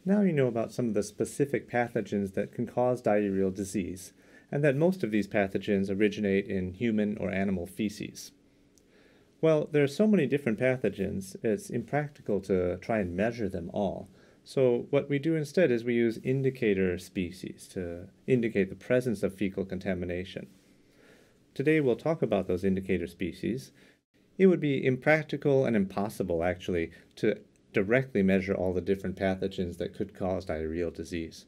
Now you know about some of the specific pathogens that can cause diarrheal disease, and that most of these pathogens originate in human or animal feces. Well, there are so many different pathogens, it's impractical to try and measure them all. So what we do instead is we use indicator species to indicate the presence of fecal contamination. Today we'll talk about those indicator species. It would be impractical and impossible, actually, to directly measure all the different pathogens that could cause diarrheal disease.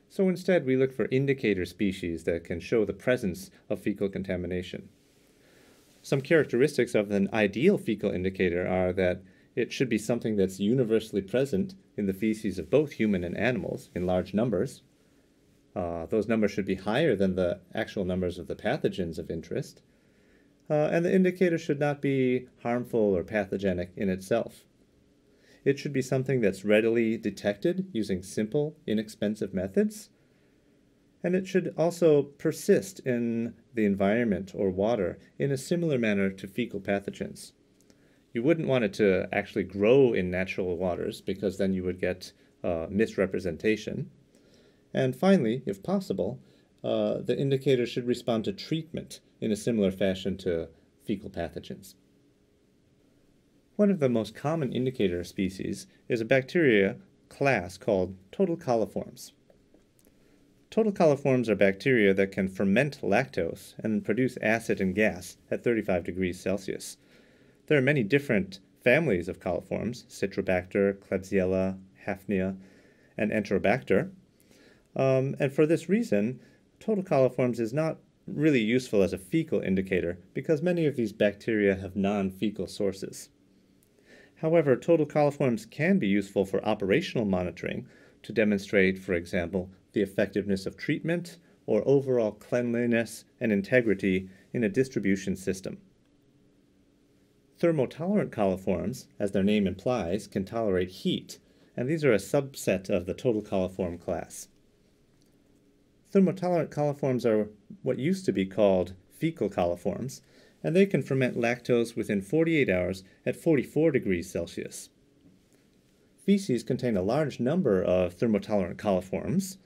So instead, we look for indicator species that can show the presence of fecal contamination. Some characteristics of an ideal fecal indicator are that it should be something that's universally present in the feces of both human and animals in large numbers. Those numbers should be higher than the actual numbers of the pathogens of interest. And the indicator should not be harmful or pathogenic in itself. It should be something that's readily detected using simple, inexpensive methods. And it should also persist in the environment or water in a similar manner to fecal pathogens. You wouldn't want it to actually grow in natural waters because then you would get misrepresentation. And finally, if possible, the indicator should respond to treatment in a similar fashion to fecal pathogens. One of the most common indicator species is a bacteria class called total coliforms. Total coliforms are bacteria that can ferment lactose and produce acid and gas at 35 degrees Celsius. There are many different families of coliforms: Citrobacter, Klebsiella, Hafnia, and Enterobacter. And for this reason, total coliforms is not really useful as a fecal indicator because many of these bacteria have non-fecal sources. However, total coliforms can be useful for operational monitoring to demonstrate, for example, the effectiveness of treatment or overall cleanliness and integrity in a distribution system. Thermotolerant coliforms, as their name implies, can tolerate heat, and these are a subset of the total coliform class. Thermotolerant coliforms are what used to be called fecal coliforms, and they can ferment lactose within 48 hours at 44 degrees Celsius. Feces contain a large number of thermotolerant coliforms,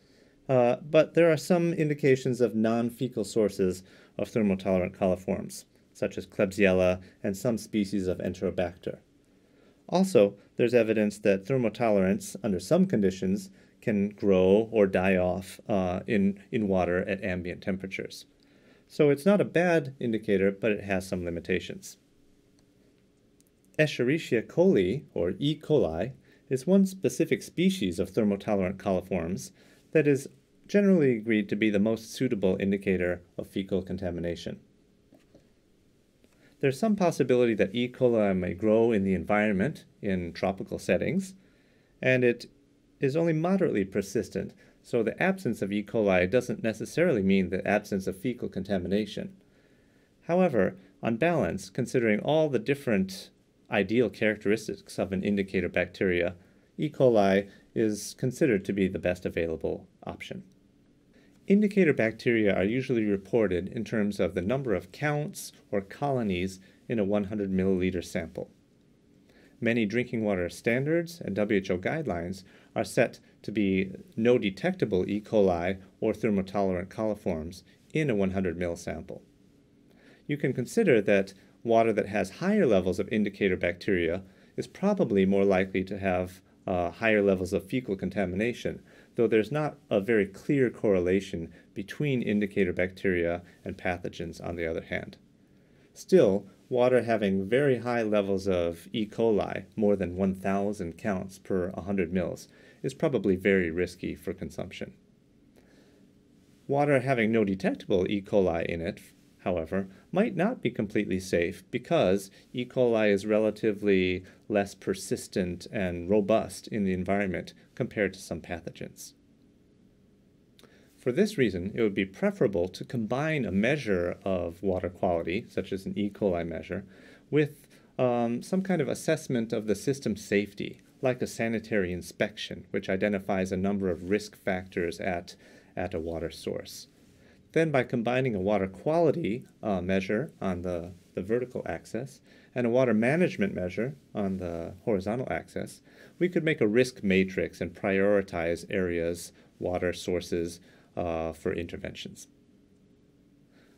but there are some indications of non-fecal sources of thermotolerant coliforms, such as Klebsiella and some species of Enterobacter. Also, there's evidence that thermotolerance, under some conditions, can grow or die off in water at ambient temperatures. So it's not a bad indicator, but it has some limitations. Escherichia coli, or E. coli, is one specific species of thermotolerant coliforms that is generally agreed to be the most suitable indicator of fecal contamination. There's some possibility that E. coli may grow in the environment in tropical settings, and it is only moderately persistent, so the absence of E. coli doesn't necessarily mean the absence of fecal contamination. However, on balance, considering all the different ideal characteristics of an indicator bacteria, E. coli is considered to be the best available option. Indicator bacteria are usually reported in terms of the number of counts or colonies in a 100 milliliter sample. Many drinking water standards and WHO guidelines are set to be no detectable E. coli or thermotolerant coliforms in a 100 ml sample. You can consider that water that has higher levels of indicator bacteria is probably more likely to have higher levels of fecal contamination, though there's not a very clear correlation between indicator bacteria and pathogens on the other hand. Still, water having very high levels of E. coli, more than 1,000 counts per 100 mils, is probably very risky for consumption. Water having no detectable E. coli in it, however, might not be completely safe because E. coli is relatively less persistent and robust in the environment compared to some pathogens. For this reason, it would be preferable to combine a measure of water quality, such as an E. coli measure, with some kind of assessment of the system safety, like a sanitary inspection, which identifies a number of risk factors at a water source. Then by combining a water quality measure on the vertical axis and a water management measure on the horizontal axis, we could make a risk matrix and prioritize areas, water sources for interventions.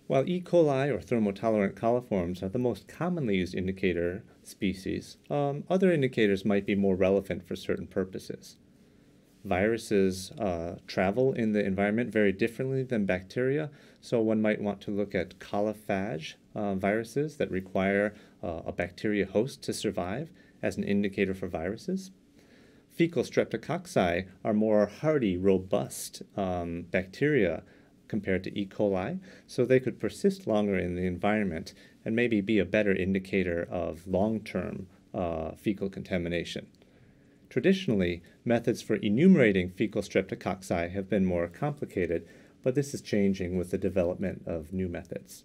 While E. coli or thermotolerant coliforms are the most commonly used indicator species, other indicators might be more relevant for certain purposes. Viruses travel in the environment very differently than bacteria, so one might want to look at coliphage viruses that require a bacteria host to survive as an indicator for viruses. Fecal streptococci are more hardy, robust bacteria compared to E. coli, so they could persist longer in the environment and maybe be a better indicator of long-term fecal contamination. Traditionally, methods for enumerating fecal streptococci have been more complicated, but this is changing with the development of new methods.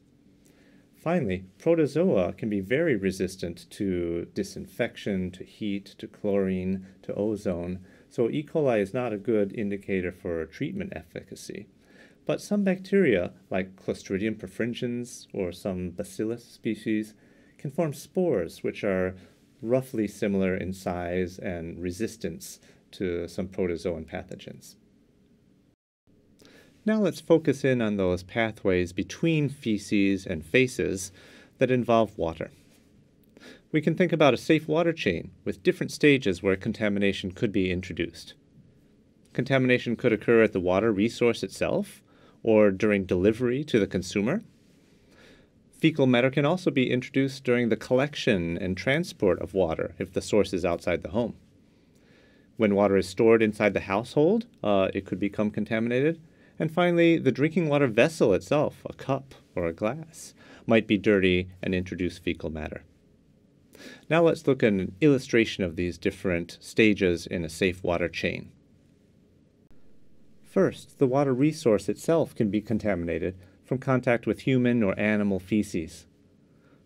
Finally, protozoa can be very resistant to disinfection, to heat, to chlorine, to ozone, so E. coli is not a good indicator for treatment efficacy. But some bacteria, like Clostridium perfringens or some Bacillus species, can form spores which are roughly similar in size and resistance to some protozoan pathogens. Now let's focus in on those pathways between feces and faces that involve water. We can think about a safe water chain with different stages where contamination could be introduced. Contamination could occur at the water resource itself or during delivery to the consumer. Fecal matter can also be introduced during the collection and transport of water if the source is outside the home. When water is stored inside the household, it could become contaminated. And finally, the drinking water vessel itself, a cup or a glass, might be dirty and introduce fecal matter. Now let's look at an illustration of these different stages in a safe water chain. First, the water resource itself can be contaminated from contact with human or animal feces.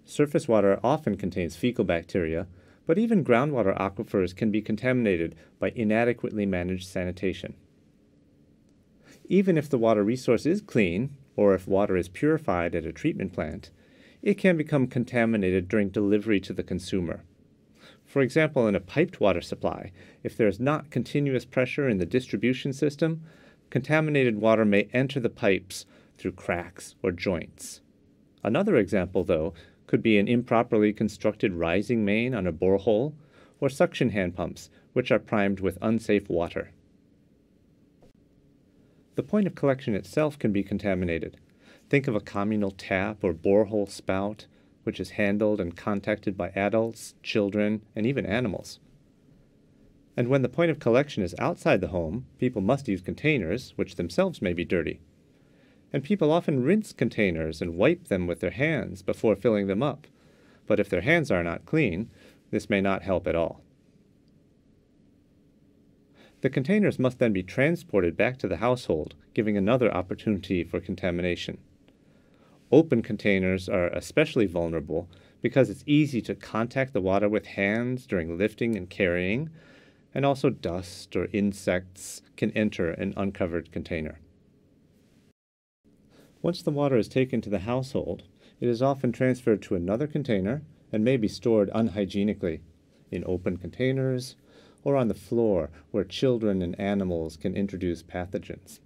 Surface water often contains fecal bacteria, but even groundwater aquifers can be contaminated by inadequately managed sanitation. Even if the water resource is clean, or if water is purified at a treatment plant, it can become contaminated during delivery to the consumer. For example, in a piped water supply, if there is not continuous pressure in the distribution system, contaminated water may enter the pipes through cracks or joints. Another example, though, could be an improperly constructed rising main on a borehole or suction hand pumps, which are primed with unsafe water. The point of collection itself can be contaminated. Think of a communal tap or borehole spout, which is handled and contacted by adults, children, and even animals. And when the point of collection is outside the home, people must use containers, which themselves may be dirty. And people often rinse containers and wipe them with their hands before filling them up. But if their hands are not clean, this may not help at all. The containers must then be transported back to the household, giving another opportunity for contamination. Open containers are especially vulnerable because it's easy to contact the water with hands during lifting and carrying, and also dust or insects can enter an uncovered container. Once the water is taken to the household, it is often transferred to another container and may be stored unhygienically in open containers or on the floor where children and animals can introduce pathogens.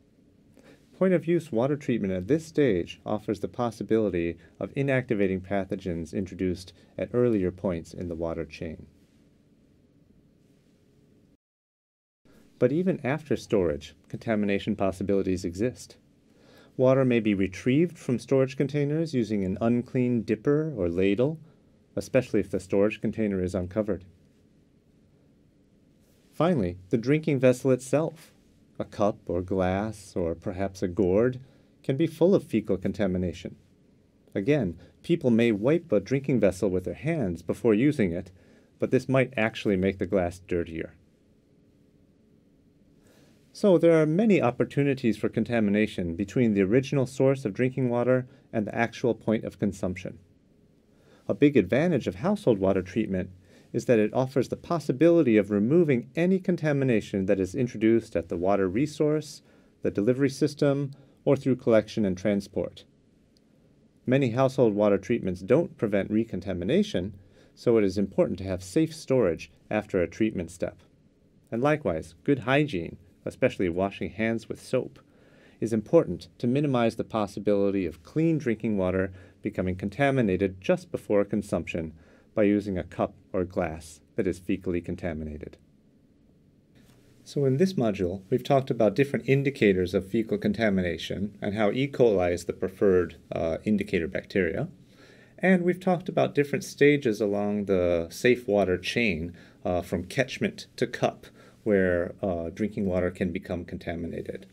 Point-of-use water treatment at this stage offers the possibility of inactivating pathogens introduced at earlier points in the water chain. But even after storage, contamination possibilities exist. Water may be retrieved from storage containers using an unclean dipper or ladle, especially if the storage container is uncovered. Finally, the drinking vessel itself, a cup or glass or perhaps a gourd, can be full of fecal contamination. Again, people may wipe a drinking vessel with their hands before using it, but this might actually make the glass dirtier. So there are many opportunities for contamination between the original source of drinking water and the actual point of consumption. A big advantage of household water treatment is that it offers the possibility of removing any contamination that is introduced at the water resource, the delivery system, or through collection and transport. Many household water treatments don't prevent recontamination, so it is important to have safe storage after a treatment step. And likewise, good hygiene, especially washing hands with soap, is important to minimize the possibility of clean drinking water becoming contaminated just before consumption by using a cup or glass that is fecally contaminated. So in this module, we've talked about different indicators of fecal contamination and how E. coli is the preferred indicator bacteria. And we've talked about different stages along the safe water chain from catchment to cup where drinking water can become contaminated.